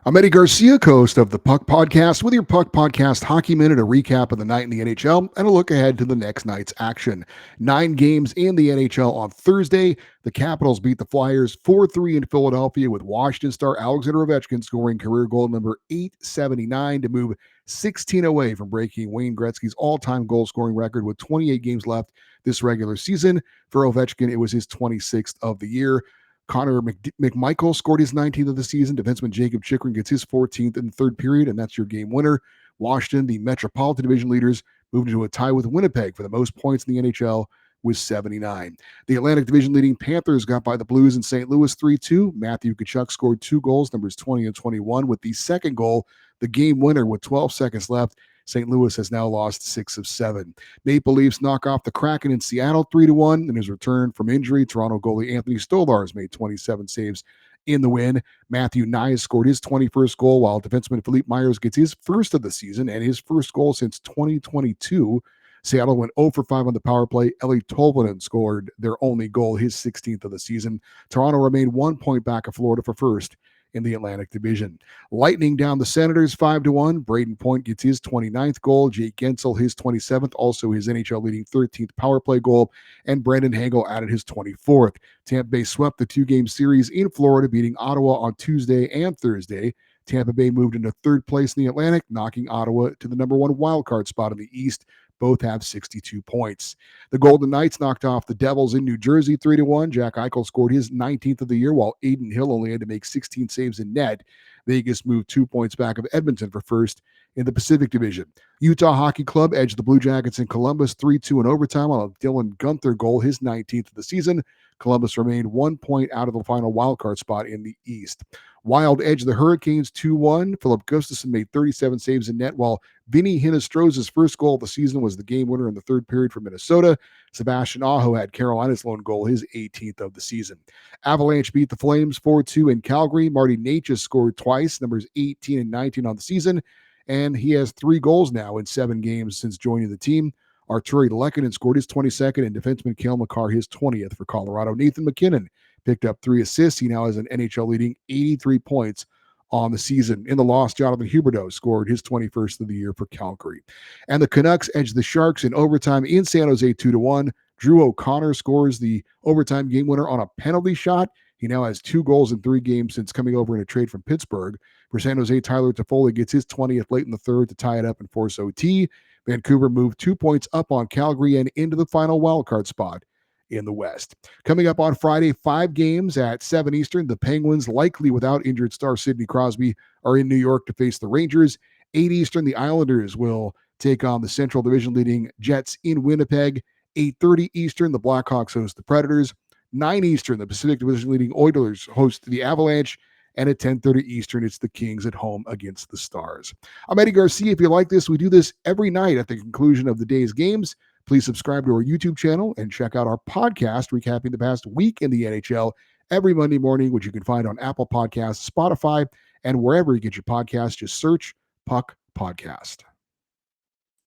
I'm Eddie Garcia, host of the Puck Podcast, with your Puck Podcast Hockey Minute, a recap of the night in the NHL, and a look ahead to the next night's action. 9 games in the NHL on Thursday. The Capitals beat the Flyers 4-3 in Philadelphia, with Washington star Alexander Ovechkin scoring career goal number 879 to move 16 away from breaking Wayne Gretzky's all-time goal-scoring record with 28 games left this regular season. For Ovechkin, it was his 26th of the year. Connor McMichael scored his 19th of the season. Defenseman Jacob Chikrin gets his 14th in the third period, and that's your game winner. Washington, the Metropolitan Division leaders, moved into a tie with Winnipeg for the most points in the NHL with 79. The Atlantic Division leading Panthers got by the Blues in St. Louis 3-2. Matthew Tkachuk scored 2 goals, numbers 20 and 21, with the second goal, the game winner with 12 seconds left. St. Louis has now lost 6 of 7. Maple Leafs knock off the Kraken in Seattle 3-1. In his return from injury, Toronto goalie Anthony Stolarz made 27 saves in the win. Matthew Neces scored his 21st goal, while defenseman Philippe Myers gets his first of the season and his first goal since 2022. Seattle went 0 for 5 on the power play. Eli Tolvanen scored their only goal, his 16th of the season. Toronto remained 1 point back of Florida for first in the Atlantic Division. Lightning down the Senators 5-1. Braden Point gets his 29th goal. Jake Gensel his 27th, also his NHL leading 13th power play goal, and Brandon Hagel added his 24th. Tampa Bay swept the 2-game series in Florida, beating Ottawa on Tuesday and Thursday. Tampa Bay moved into third place in the Atlantic, knocking Ottawa to the number 1 wildcard spot in the East. Both have 62 points. The Golden Knights knocked off the Devils in New Jersey 3-1. Jack Eichel scored his 19th of the year, while Aiden Hill only had to make 16 saves in net. Vegas moved 2 points back of Edmonton for first in the Pacific Division. Utah Hockey Club edged the Blue Jackets in Columbus 3-2 in overtime on a Dylan Gunther goal, his 19th of the season. Columbus remained 1 point out of the final wildcard spot in the East. Wild edged the Hurricanes 2-1. Philip Gustafson made 37 saves in net, while Vinny Hinostroza's first goal of the season was the game winner in the third period for Minnesota. Sebastian Aho had Carolina's lone goal, his 18th of the season. Avalanche beat the Flames 4-2 in Calgary. Marty Neces scored twice, numbers 18 and 19 on the season, and he has 3 goals now in 7 games since joining the team. Arturi Lehkonen scored his 22nd, and defenseman Cale Makar his 20th for Colorado. Nathan MacKinnon picked up 3 assists. He now has an NHL leading 83 points on the season. In the loss, Jonathan Huberdeau scored his 21st of the year for Calgary. And the Canucks edged the Sharks in overtime in San Jose 2-1. Drew O'Connor scores the overtime game winner on a penalty shot. He now has 2 goals in 3 games since coming over in a trade from Pittsburgh. For San Jose, Tyler Toffoli gets his 20th late in the third to tie it up and force OT. Vancouver moved 2 points up on Calgary and into the final wildcard spot in the West. Coming up on Friday, 5 games at 7 Eastern. The Penguins, likely without injured star Sidney Crosby, are in New York to face the Rangers. 8 Eastern, the Islanders will take on the Central Division leading Jets in Winnipeg. 8:30 Eastern, the Blackhawks host the Predators. 9 Eastern, the Pacific Division leading Oilers host the Avalanche. And at 10:30 Eastern, it's the Kings at home against the Stars. I'm Eddie Garcia. If you like this, we do this every night at the conclusion of the day's games. Please subscribe to our YouTube channel and check out our podcast recapping the past week in the NHL every Monday morning, which you can find on Apple Podcasts, Spotify, and wherever you get your podcasts. Just search Puck Podcast.